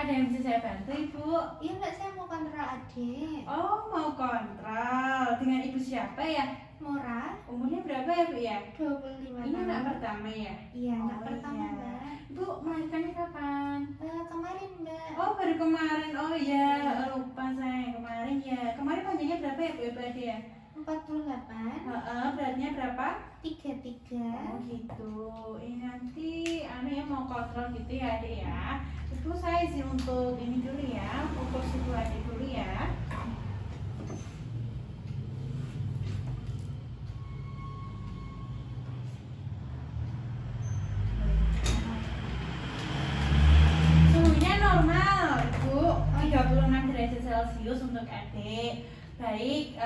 Ada yang bisa saya bantu, Ibu? Iya Mbak, saya mau kontrol adik. Oh, mau kontrol. Dengan Ibu siapa ya? Murah, Umurnya berapa ya, Bu ya? 25 Ini anak tahun. pertama ya? Iya, anak Oh, pertama iya. Mbak. Ibu melahirkannya kapan? Kemarin Mbak. Oh, baru kemarin. Oh iya, Iya. lupa saya. Kemarin ya. Kemarin panjangnya berapa ya, Bu ya, berarti ya? 48, Beratnya berapa? 33. Oh gitu. Ini nanti anu ya mau kontrol gitu ya, Adik ya. Itu saya izin untuk ini dulu ya, ukur suhu Adik dulu ya. Suhunya normal, Ibu. 36 derajat Celcius untuk Adik. Baik,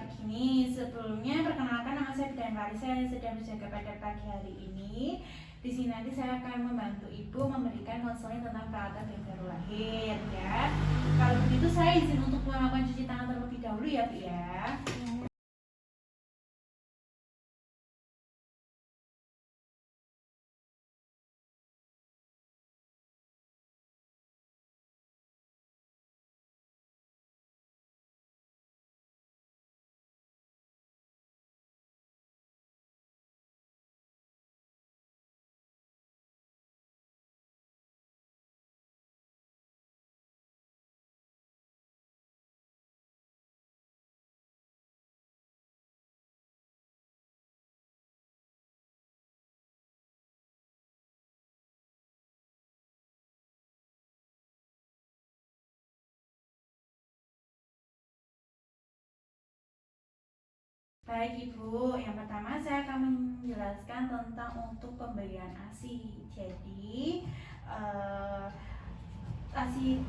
begini sebelumnya perkenalkan nama saya Bidan Larissa yang sedang berjaga pada pagi hari ini. Di sini nanti saya akan membantu Ibu memberikan konseling tentang perawatan bayi baru lahir ya. Kalau begitu saya izin untuk melakukan cuci tangan terlebih dahulu ya, Bu ya. Baik Ibu, yang pertama saya akan menjelaskan tentang untuk pemberian ASI. Jadi ASI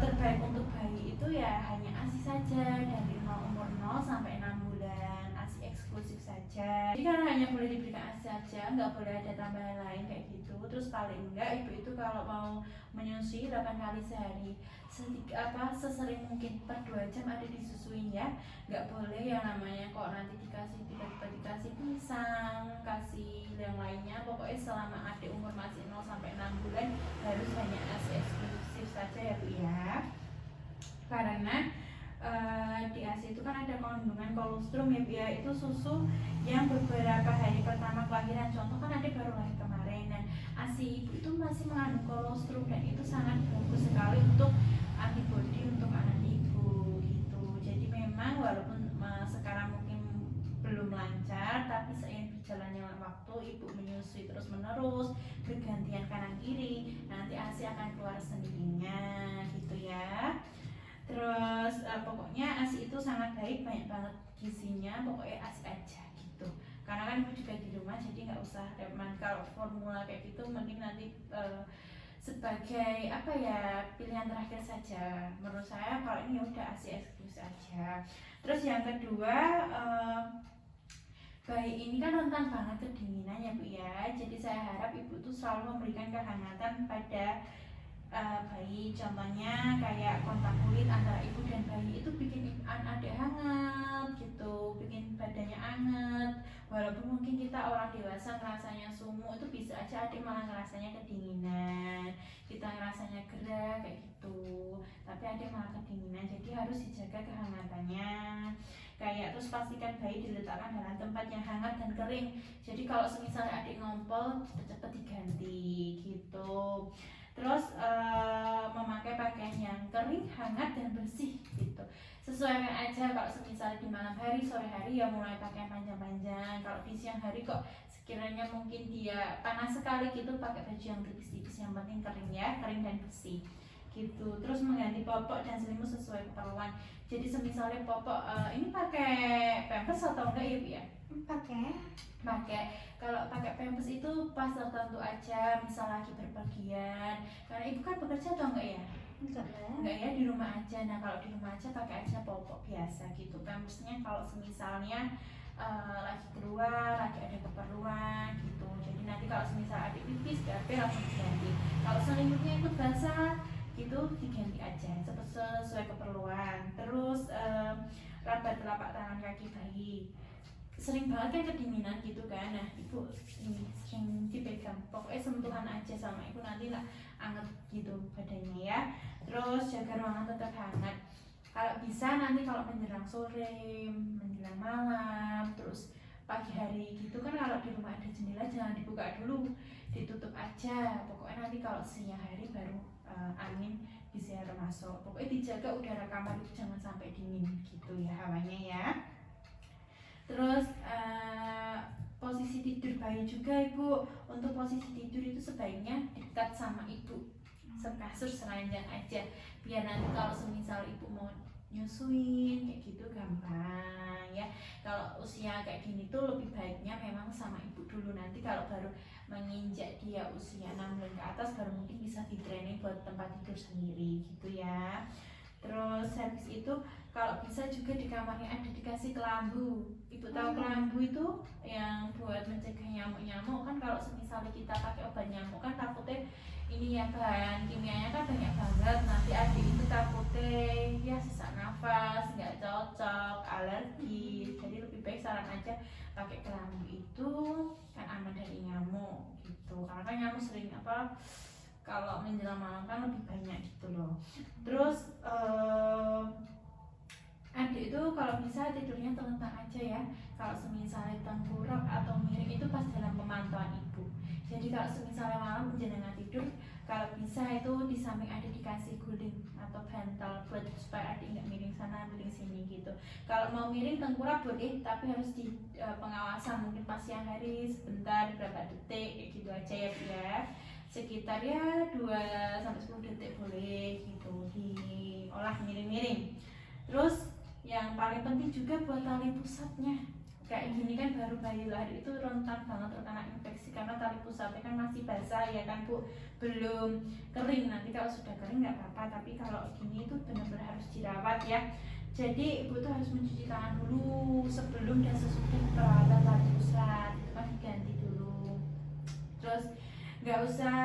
terbaik untuk bayi itu ya hanya ASI saja dari umur 0 sampai 6 bulan, ASI eksklusif saja. Jadi karena hanya boleh diberikan ASI saja, nggak boleh ada tambahan lain kayak gitu. Terus paling enggak ibu itu kalau mau menyusui 8 kali sehari, sesering mungkin per 2 jam ada disusuin ya. Nggak boleh yang namanya kok nanti dikasih tiba-tiba dikasih pisang, kasih yang lainnya. Pokoknya selama adik umur masih 0 sampai 6 bulan harus hanya ASI eksklusif saja ya Bu ya. Karena di ASI itu kan ada kandungan kolostrum ya Bu ya. Itu susu yang beberapa hari pertama kelahiran. Contoh kan adik baru lahir kemarin. Nah, ASI ibu itu masih mengandung kolostrum dan itu sangat bagus sekali untuk antibodi untuk anak ibu gitu. Jadi memang walaupun sekarang mungkin belum lancar, tapi seiring berjalannya waktu ibu menyusui terus menerus bergantian kanan kiri, nanti ASI akan keluar sendirinya gitu ya. Terus pokoknya ASI itu sangat baik, banyak banget gizinya, pokoknya ASI aja gitu. Karena kan ibu juga di rumah jadi nggak usah reman kalau formula kayak gitu, mending nanti sebagai apa ya pilihan terakhir saja. Menurut saya kalau ini udah ASI eksklusif aja. Terus yang kedua, bayi ini kan rentan banget kedinginan ya Bu ya. Jadi saya harap ibu tuh selalu memberikan kehangatan pada bayi. Contohnya kayak kontak kulit antara ibu dan bayi itu bikin adik hangat gitu, bikin badannya hangat. Walaupun mungkin kita orang dewasa ngerasanya sumuk, itu bisa aja adik malah ngerasanya kedinginan, kita ngerasanya gerah kayak gitu, tapi adik malah kedinginan. Jadi harus dijaga kehangatannya. Kayak terus pastikan bayi diletakkan dalam tempat yang hangat dan kering. Jadi kalau misalnya adik ngompol cepet-cepet diganti gitu. Terus memakai pakaian yang kering, hangat dan bersih gitu. Sesuaikan aja kalau misalnya di malam hari, sore hari ya mulai pakai panjang-panjang. Kalau di siang hari kok sekiranya mungkin dia panas sekali gitu, pakai baju yang tipis-tipis, yang penting kering ya, kering dan bersih gitu. Terus mengganti popok dan selimut sesuai keperluan. Jadi semisalnya popok ini pakai pampers atau enggak ya Bu ya? Pakai. Kalau pakai pampers itu pas tertentu aja, misal lagi berpergian. Karena ibu kan bekerja atau enggak ya? Enggak ya, di rumah aja. Nah kalau di rumah aja pakai aja popok biasa gitu. Pampersnya kalau semisalnya lagi keluar, lagi ada keperluan gitu. Jadi nanti kalau semisal adik pipis, BAB langsung diganti. Kalau selimutnya itu basah gitu diganti aja sesuai keperluan. Terus rabat telapak tangan kaki bayi, sering banget kan kedinginan gitu kan. Nah ibu ini sering dipegang, pokoknya sentuhan aja sama ibu nanti lah anget gitu badannya ya. jaga ruangan tetap hangat. Kalau bisa nanti kalau menjelang sore, menjelang malam, terus pagi hari gitu kan, kalau di rumah ada jendela jangan dibuka dulu, ditutup aja. Pokoknya nanti kalau siang hari baru angin bisa masuk. Pokoknya dijaga udara kamar itu jangan sampai dingin gitu ya hawanya ya. Terus posisi tidur bayi juga ibu. Untuk posisi tidur itu sebaiknya dekat sama ibu, sekasur seranjang aja, biar nanti kalau semisal ibu mau nyusuin kayak gitu gampang ya. Kalau usia kayak gini tuh lebih baiknya memang sama ibu dulu, nanti kalau baru menginjak dia usia 6 bulan ke atas baru mungkin bisa di training buat tempat tidur sendiri gitu ya. Terus habis itu kalau bisa juga di kamarnya ada dikasih kelambu. Ibu tahu kelambu itu yang buat mencegah nyamuk-nyamuk kan. Kalau misalnya kita pakai obat nyamuk kan takutnya ini ya bahan kimianya kan banyak banget, nanti adik itu takutnya ya sesak nafas, nggak cocok, alergi. Jadi lebih baik saran aja pakai kelambu itu kan aman dari nyamuk gitu, karena kan nyamuk sering kalau menjelang malam kan lebih banyak gitu loh. Terus adik itu kalau bisa tidurnya telentang aja ya. Kalau semisalnya tengkurap atau miring itu pas dalam pemantauan ibu. Jadi kalau semisalnya malam jenengan tidur, kalau bisa itu di samping adik dikasih guling atau bantal buat supaya adik nggak miring sana miring sini gitu. Kalau mau miring tengkurap boleh, tapi harus di pengawasan, mungkin pas siang hari sebentar berapa detik kayak gitu aja ya Bu ya. Sekitar ya 2-10 detik boleh gitu diolah miring-miring. Terus yang paling penting juga buat tali pusatnya. Kayak gini kan baru bayi lahir itu rentan banget terkena infeksi karena tali pusatnya kan masih basah ya kan Bu, belum kering. Nanti kalau sudah kering nggak apa-apa, tapi kalau gini itu benar-benar harus dirawat ya. Jadi ibu tuh harus mencuci tangan dulu sebelum dan sesudah perawatan tali pusat, itu kan diganti dulu. Terus nggak usah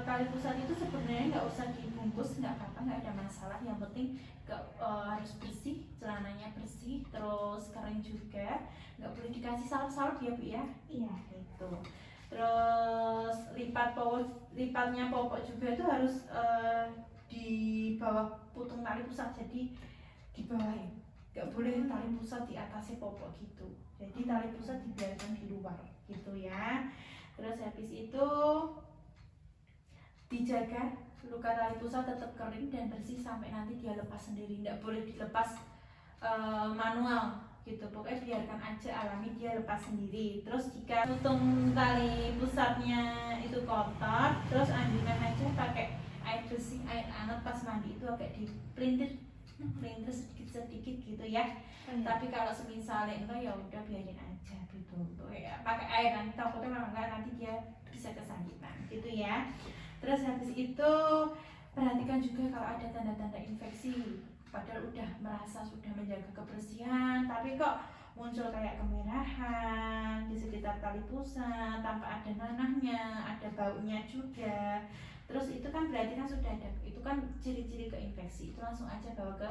tali pusat itu sebenarnya nggak usah dibungkus, nggak apa-apa, nggak ada masalah. Yang penting harus bersih, celananya bersih, terus kering juga, nggak boleh dikasih salep-salep ya Bu ya. Iya. Itu. Terus lipatnya popok juga itu harus di bawah putung tali pusat, jadi di bawah ya, nggak boleh tali pusat di atasnya popok gitu. Jadi tali pusat dibiarkan di luar gitu ya. Terus habis itu dijaga luka tali pusat tetap kering dan bersih sampai nanti dia lepas sendiri, nggak boleh dilepas manual gitu. Pokoknya biarkan aja alami dia lepas sendiri. Terus jika tutung tali pusatnya itu kotor, terus ambilkan aja pakai air bersih, air hangat pas mandi itu agak dipelintir sedikit gitu ya. Tapi kalau semisalnya enggak ya udah biarin aja gitu. Ya, pakai air, nanti takutnya memang enggak nanti dia bisa kesakitan gitu ya. Terus habis itu perhatikan juga kalau ada tanda-tanda infeksi. Padahal udah merasa sudah menjaga kebersihan, tapi kok muncul kayak kemerahan di sekitar tali pusat tanpa ada nanahnya, ada baunya juga. Terus itu kan berarti kan sudah ada, itu kan ciri-ciri keinfeksi. Itu langsung aja bawa ke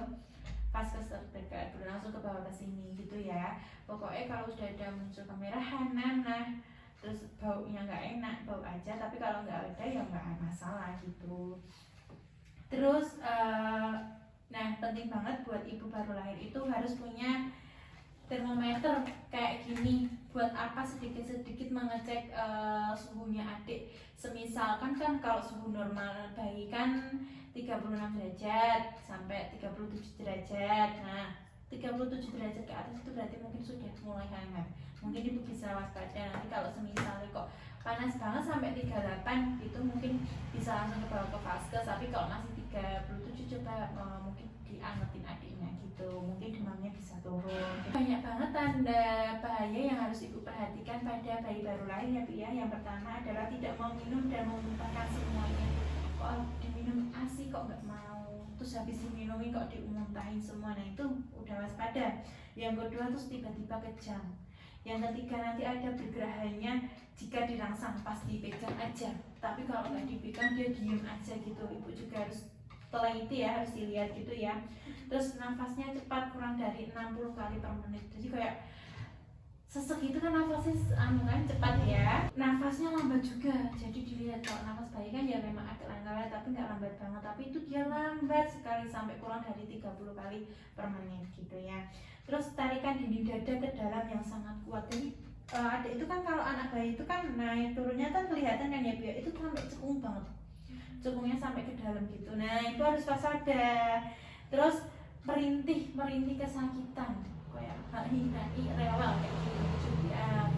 vaskes terdekat, langsung ke bawah ke sini gitu ya. Pokoknya kalau sudah ada muncul kemerahan, nanah, terus baunya nggak enak, bau aja. Tapi kalau nggak ada ya nggak masalah gitu. Terus nah penting banget buat ibu baru lahir itu harus punya termometer kayak gini. Buat apa? Sedikit-sedikit mengecek suhunya adik. Semisalkan kan kalau suhu normal bayi kan 36 derajat sampai 37 derajat. Nah 37 derajat ke atas itu berarti mungkin sudah mulai hangat. Mungkin ibu bisa waspada. Nanti kalau semisalnya kok panas banget sampai 38 itu mungkin bisa langsung dibawa ke vaskes. Tapi kalau masih 37 coba mungkin diangetin adiknya gitu, mungkin demamnya bisa turun. Banyak banget tanda bahaya yang harus ibu perhatikan pada bayi baru lahir ya Bu ya. Yang pertama adalah tidak mau minum dan memuntahkan semuanya. Kok diminum ASI kok nggak mau, terus habis diminumin kok dimuntahin semua, nah itu udah waspada. Yang kedua terus tiba-tiba kejang. Yang ketiga nanti ada bergerahannya, jika dirangsang pas dipegang aja, tapi kalau nggak dipegang dia diem aja gitu. Ibu juga harus teliti ya, harus dilihat gitu ya. Terus nafasnya cepat, kurang dari 60 kali per menit. Jadi kayak sesek itu kan nafasnya kan cepat ya. Nafasnya lambat juga. Jadi dilihat kalau nafas bayi kan ya memang agak lambat, tapi nggak lambat banget. Tapi tapi itu dia lambat sekali sampai kurang dari 30 kali per menit gitu ya. Terus tarikan dinding dada ke dalam yang sangat kuat. Jadi adik itu kan kalau anak bayi itu kan naik turunnya kan kelihatan kan ya Bu ya, itu sampai cekung banget, cekungnya sampai ke dalam gitu. Nah itu harus waspada. Terus merintih kesakitan kayak rewel kayak gitu,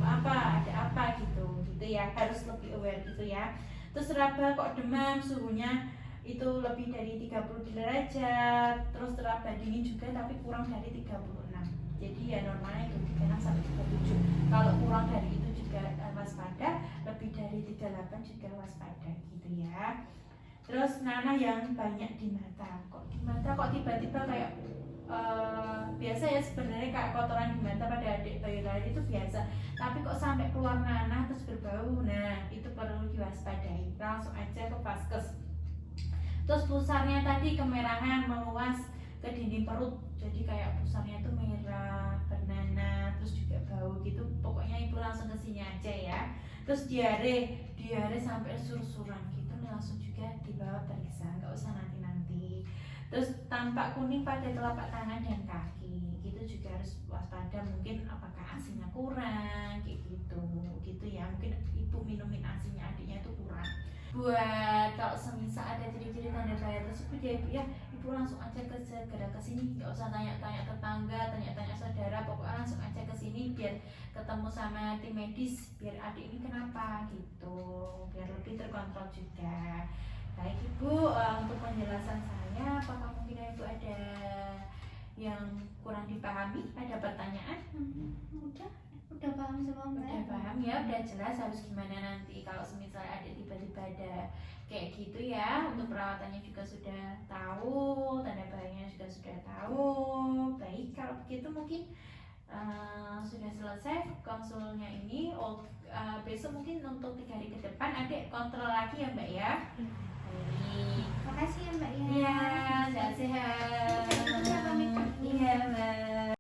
apa ada apa gitu ya, harus lebih aware gitu ya. Terus raba kok demam, suhunya itu lebih dari 30 derajat, terus teraba dingin juga tapi kurang dari 36. Jadi ya normalnya itu 36 sampai 37. Kalau kurang dari itu juga waspada, lebih dari 38 juga waspada gitu ya. Terus nanah yang banyak di mata, kok di mata kok tiba-tiba kayak biasa ya sebenarnya kayak kotoran di mata pada adik bayi lahir itu biasa, tapi kok sampai keluar nanah terus berbau, nah itu perlu diwaspadai, langsung aja ke vaskes. Terus pusarnya tadi kemerahan meluas ke dinding perut, jadi kayak pusarnya tuh merah bernanah terus juga bau gitu, pokoknya ibu langsung ke sini aja ya. Terus diare sampai sur-suran gitu, langsung juga dibawa periksa, nggak usah nanti. Terus tampak kuning pada telapak tangan dan kaki, gitu juga harus waspada, mungkin apakah asinya kurang kayak gitu ya, mungkin ibu minumin asinya adiknya itu kurang. Buat kalau semisal ada ciri-ciri tanda bahaya tersebut ya ibu ya, ibu langsung aja segera ke sini, nggak usah tanya-tanya tetangga, tanya-tanya saudara, pokoknya langsung aja ke sini biar ketemu sama tim medis, biar adik ini kenapa gitu, biar lebih terkontrol juga. Baik ibu, untuk penjelasan saya, apakah mungkin ibu ada yang kurang dipahami, ada pertanyaan? Udah paham semua Mbak. Udah paham ya, udah jelas harus gimana nanti kalau misalnya ada tiba-tiba ada kayak gitu ya. Untuk perawatannya juga sudah tahu, tanda bahayanya juga sudah tahu. Baik, kalau begitu mungkin sudah selesai konsulnya ini. Besok mungkin untuk 3 hari ke depan adik kontrol lagi ya Mbak ya. Baik.